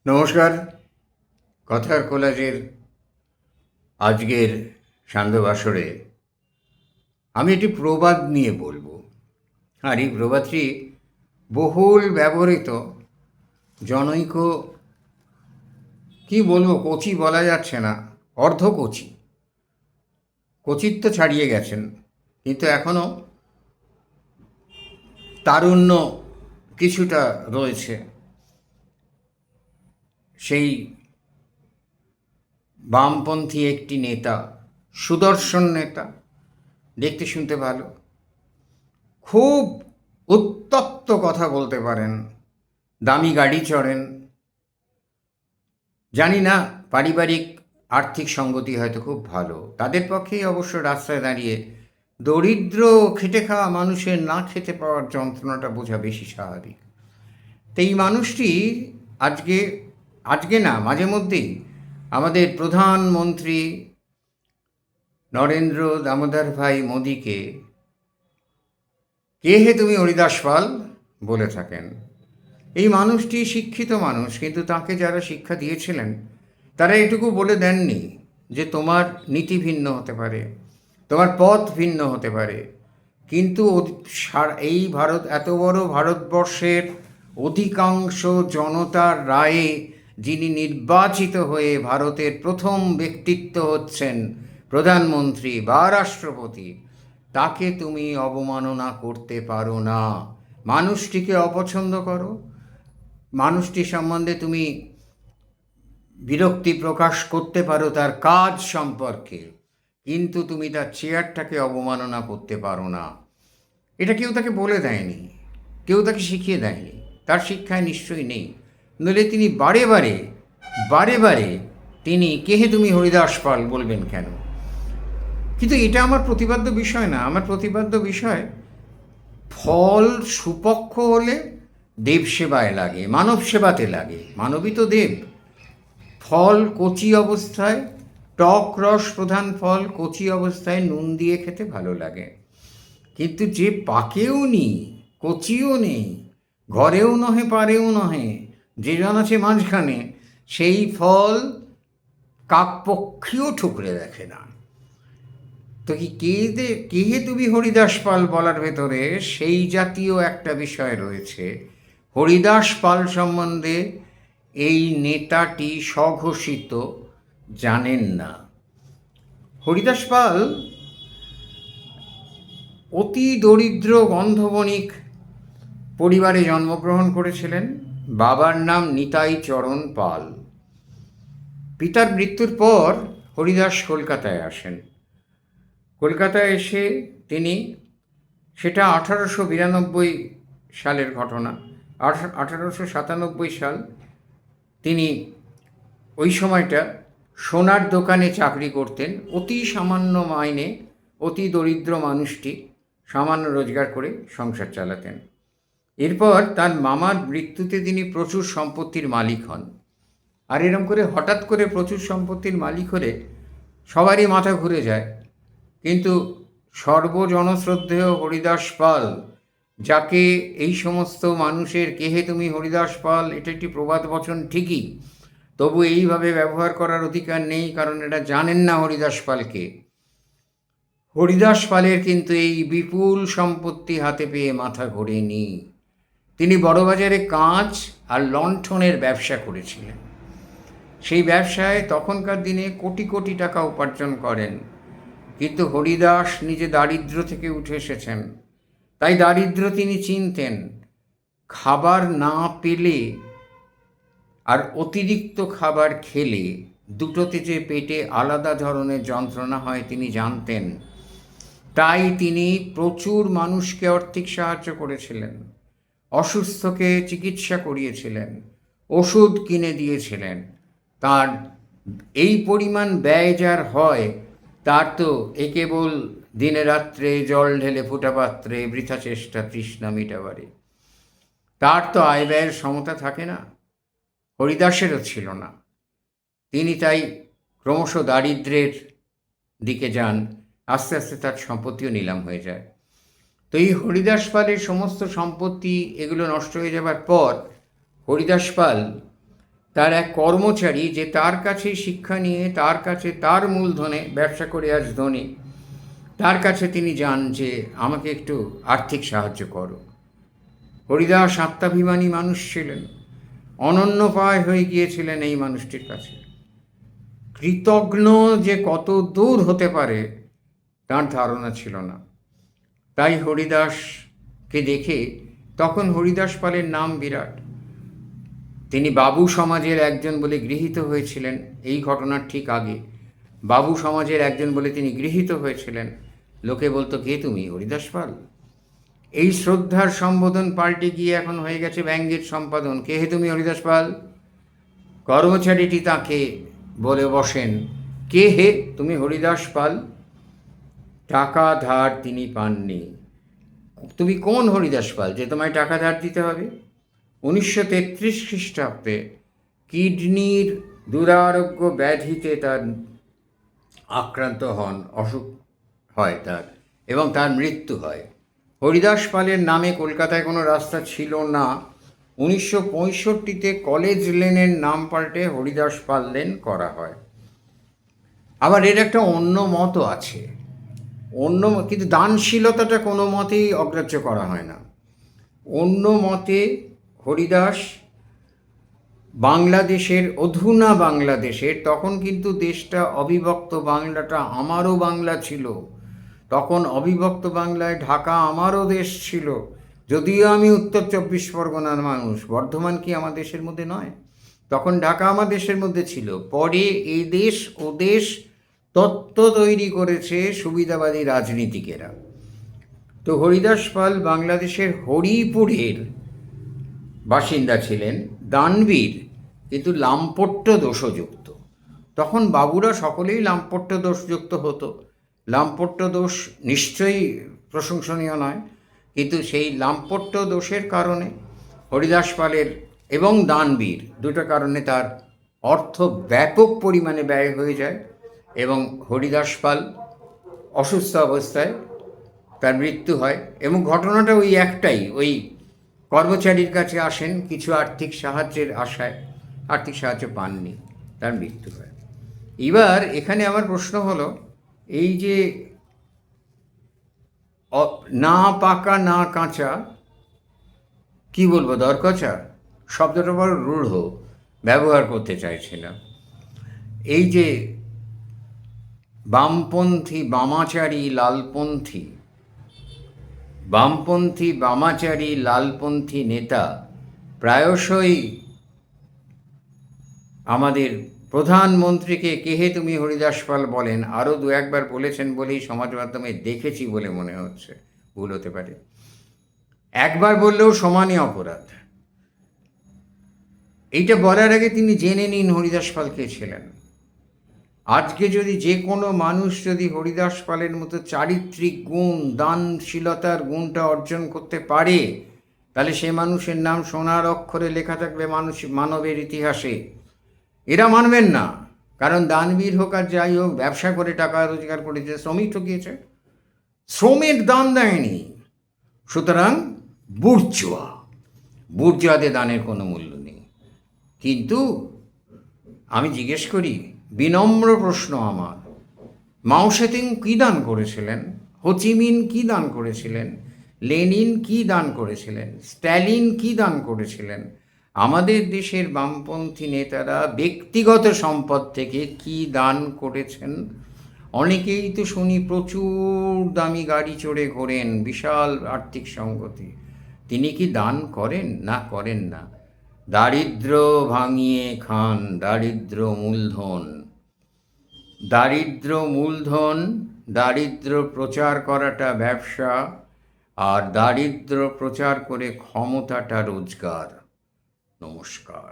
নমস্কার। কথার কোলাজের আজকের সান্ধ্যবাসরে আমি একটি প্রবাদ নিয়ে বলবো। আর এই প্রবাদটি বহুল ব্যবহৃত, জনৈক, কি বলবো, কচি বলা যাচ্ছে না, অর্ধ কচি, কচিত্ব ছাড়িয়ে গেছেন, কিন্তু এখনও তারুণ্য কিছুটা রয়েছে। সেই বামপন্থী একটি নেতা, সুদর্শন নেতা, দেখতে শুনতে ভালো, খুব উত্তপ্ত কথা বলতে পারেন, দামি গাড়ি চড়েন। জানি না, পারিবারিক আর্থিক সঙ্গতি হয়তো খুব ভালো, তাদের পক্ষেই অবশ্য রাস্তায় দাঁড়িয়ে দরিদ্র খেটে খাওয়া মানুষের না খেতে পাওয়ার যন্ত্রণাটা বোঝা বেশি স্বাভাবিক। তো এই মানুষটি আজকে আজকে না, মাঝে মধ্যেই আমাদের প্রধানমন্ত্রী নরেন্দ্র দামোদর ভাই মোদিকে কে হে তুমি হরিদাস পাল বলে থাকেন। এই মানুষটি শিক্ষিত মানুষ, কিন্তু তাকে যারা শিক্ষা দিয়েছিলেন তারা এটুকু বলে দেননি যে তোমার নীতি ভিন্ন হতে পারে, তোমার পথ ভিন্ন হতে পারে, কিন্তু এই ভারত, এত বড় ভারতবর্ষের অধিকাংশ জনতার রায়ে যিনি নির্বাচিত হয়ে ভারতের প্রথম ব্যক্তিত্ব হচ্ছেন প্রধানমন্ত্রী বা রাষ্ট্রপতি, তাকে তুমি অবমাননা করতে পারো না। মানুষটিকে অপছন্দ করো, মানুষটি সম্বন্ধে তুমি বিরক্তি প্রকাশ করতে পারো তার কাজ সম্পর্কে, কিন্তু তুমি তার চেয়ারটাকে অবমাননা করতে পারো না। এটা কেউ তাকে বলে দেয়নি, কেউ তাকে শিখিয়ে দেয়নি, তার শিক্ষায় নিশ্চয়ই নেই। নইলে তিনি বারে বারে বারে বারে তিনি কে হে তুমি হরিদাস পাল বলবেন কেন? কিন্তু এটা আমার প্রতিপাদ্য বিষয় না। আমার প্রতিপাদ্য বিষয়, ফল সুপক্ষ হলে দেব সেবায় লাগে, মানব সেবাতে লাগে, মানবই তো দেব। ফল কচি অবস্থায়, টক রস প্রধান ফল কচি অবস্থায় নুন দিয়ে খেতে ভালো লাগে, কিন্তু যে পাকেও নি, কচিও নেই, ঘরেও নহে পারেও নহে, যে জন আছে মাঝখানে, সেই ফল কাকপক্ষীও ঠুকরে দেখে না। তো কে হে তুমি হরিদাস পাল বলার ভেতরে সেই জাতীয় একটা বিষয় রয়েছে। হরিদাস পাল সম্বন্ধে এই নেতাটি স্বঘোষিত জানেন না। হরিদাস পাল অতি দরিদ্র গন্ধবণিক পরিবারে জন্মগ্রহণ করেছিলেন। বাবার নাম নিতাই চরণ পাল। পিতার মৃত্যুর পর হরিদাস কলকাতায় আসেন। কলকাতায় এসে তিনি, সেটা 1892 সালের ঘটনা, 1897 সাল, তিনি ওই সময়টা সোনার দোকানে চাকরি করতেন, অতি সামান্য মাইনে। অতি দরিদ্র মানুষটি সামান্য রোজগার করে সংসার চালাতেন। এরপর তার মামার মৃত্যুতে তিনি প্রচুর সম্পত্তির মালিক হন। আর এরম করে হঠাৎ করে প্রচুর সম্পত্তির মালিক হলে সবারই মাথা ঘুরে যায়। কিন্তু সর্বজনশ্রদ্ধেয় হরিদাস পাল, যাকে এই সমস্ত মানুষের কে হে তুমি হরিদাস পাল, এটা একটি প্রবাদ বচন ঠিকই, তবু এইভাবে ব্যবহার করার অধিকার নেই, কারণ এটা জানেন না হরিদাস পালকে। হরিদাস পালের কিন্তু এই বিপুল সম্পত্তি হাতে পেয়ে মাথা ঘোরেনি। তিনি বড়বাজারে কাঁচ আর লণ্ঠনের ব্যবসা করেছিলেন। সেই ব্যবসায় তখনকার দিনে কোটি কোটি টাকা উপার্জন করেন। কিন্তু হরিদাস নিজে দারিদ্র্য থেকে উঠে এসেছেন, তাই দারিদ্র্য তিনি চিনতেন। খাবার না পেলে আর অতিরিক্ত খাবার খেলে দুটোতে যে পেটে আলাদা ধরনের যন্ত্রণা হয় তিনি জানতেন। তাই তিনি প্রচুর মানুষকে আর্থিক সাহায্য করেছিলেন, অসুস্থকে চিকিৎসা করিয়েছিলেন, ওষুধ কিনে দিয়েছিলেন। তার এই পরিমাণ ব্যয় যার হয়, তার তো এ কেবল দিনে রাত্রে জল ঢেলে ফোঁটা পাত্রে বৃথা চেষ্টা তৃষ্ণা মিটাবারে। তার তো আয় ব্যয়ের সমতা থাকে না, হরিদাসেরও ছিল না। তিনি তাই ক্রমশ দারিদ্র্যের দিকে যান। আস্তে আস্তে তার সম্পত্তিও নিলাম হয়ে যায়। তো এই হরিদাস পালের সমস্ত সম্পত্তি এগুলো নষ্ট হয়ে যাবার পর হরিদাস পাল তার এক কর্মচারী যে তার কাছে শিক্ষা নিয়ে তার কাছে তার মূলধনে ব্যবসা করে আজ ধনী, তার কাছে তিনি যান যে আমাকে একটু আর্থিক সাহায্য করো। হরিদাস আত্মাভিমানী মানুষ ছিলেন, অনন্যপায় হয়ে গিয়েছিলেন এই মানুষটির কাছে। কৃতজ্ঞ যে কত দূর হতে পারে তার ধারণা ছিল না। তাই হরিদাসকে দেখে, তখন হরিদাস পালের নাম বিরাট, তিনি বাবু সমাজের একজন বলে গৃহীত হয়েছিলেন। এই ঘটনার ঠিক আগে বাবু সমাজের একজন বলে তিনি গৃহীত হয়েছিলেন। লোকে বলতো, কে তুমি? হরিদাস পাল। এই শ্রদ্ধার সম্বোধন পাল্টে গিয়ে এখন হয়ে গেছে ব্যঙ্গের সম্পাদন। কে হে তুমি? হরিদাস পাল। কর্মচারীটি তাকে বলে বসেন, কে হে তুমি? হরিদাস পাল। টাকা ধার তিনি পাননি। তুমি কোন হরিদাস পাল যে তোমায় টাকা ধার দিতে হবে? 1933 খ্রিস্টাব্দে কিডনির দুরারোগ্য ব্যাধিতে তার আক্রান্ত হন, অসুখ হয় তার, এবং তার মৃত্যু হয়। হরিদাস পালের নামে কলকাতায় কোনো রাস্তা ছিল না। 1965-তে কলেজ লেনের নাম পাল্টে হরিদাস পাল লেন করা হয়। আবার এর একটা অন্য মতও আছে, কিন্তু দানশীলতাটা কোনো মতেই অগ্রাহ্য করা হয় না। অন্য মতে হরিদাস বাংলাদেশের, অধুনা বাংলাদেশের, তখন কিন্তু দেশটা অবিভক্ত, বাংলাটা আমারও বাংলা ছিল, তখন অবিভক্ত বাংলায় ঢাকা আমারও দেশ ছিল। যদিও আমি উত্তর 24 পরগনার মানুষ, বর্ধমান কি আমার দেশের মধ্যে নয়? তখন ঢাকা আমার দেশের মধ্যে ছিল। পরে এই দেশ ও দেশ তত্ত্ব তৈরি করেছে সুবিধাবাদী রাজনীতিকেরা। তো হরিদাস পাল বাংলাদেশের হরিপুরের বাসিন্দা ছিলেন, দানবীর, কিন্তু লাম্পট্য দোষযুক্ত। তখন বাবুরা সকলেই লাম্পট্য দোষযুক্ত হতো। লাম্পট্য দোষ নিশ্চয়ই প্রশংসনীয় নয়, কিন্তু সেই লাম্পট্য দোষের কারণে হরিদাস পালের এবং দানবীর দুটো কারণে তার অর্থ ব্যাপক পরিমাণে ব্যয় হয়ে যায়, এবং হরিদাস পাল অসুস্থ অবস্থায় তার মৃত্যু হয়। এবং ঘটনাটা ওই একটাই, ওই কর্মচারীর কাছে আসেন কিছু আর্থিক সাহায্যের আশায়, আর্থিক সাহায্য পাননি, তার মৃত্যু হয়। এবার এখানে আমার প্রশ্ন হলো, এই যে না পাকা না কাঁচা, কি বলবো, দরকচা শব্দটা বড় রূঢ়, ব্যবহার করতে চাইছি না। এই যে বামপন্থী বামাচারী লালপন্থী, বামপন্থী বামাচারী লালপন্থী নেতা প্রায়শই আমাদের প্রধানমন্ত্রীকে কে হে তুমি হরিদাস পাল বলেন। আরও দু একবার বলেছেন বলেই সমাজ মাধ্যমে দেখেছি বলে মনে হচ্ছে, ভুল হতে পারে। একবার বললেও সমানই অপরাধ। এইটা বলার আগে তিনি জেনে নিন হরিদাস পাল কে ছিলেন। আজকে যদি যে কোনো মানুষ যদি হরিদাস পালের মতো চারিত্রিক গুণ, দানশীলতার গুণটা অর্জন করতে পারে, তাহলে সে মানুষের নাম সোনার অক্ষরে লেখা থাকবে মানবের ইতিহাসে। এরা মানবেন না, কারণ দানবীর হোক আর যাই হোক, ব্যবসা করে টাকা রোজগার করেছে, শ্রমিক ঠকিয়েছে, শ্রমের দান দেয়নি। সুতরাং বুর্জুয়াদের দানের কোনো মূল্য নেই। কিন্তু আমি জিজ্ঞেস করি, বিনম্র প্রশ্ন আমার, মাও সেতুং কী দান করেছিলেন? হোচিমিন কী দান করেছিলেন? লেনিন কী দান করেছিলেন? স্ট্যালিন কী দান করেছিলেন? আমাদের দেশের বামপন্থী নেতারা ব্যক্তিগত সম্পদ থেকে কী দান করেছেন? অনেকেই তো শুনি প্রচুর দামি গাড়ি চড়ে ঘোরেন, বিশাল আর্থিক সঙ্গতি। তিনি কি দান করেন? না, করেন না। দারিদ্র ভাঙিয়ে খান, দারিদ্র মূলধন, দারিদ্র মূলধন, দারিদ্র প্রচার করাটা ব্যবসা, আর দারিদ্র প্রচার করে ক্ষমতাটা রোজগার। নমস্কার।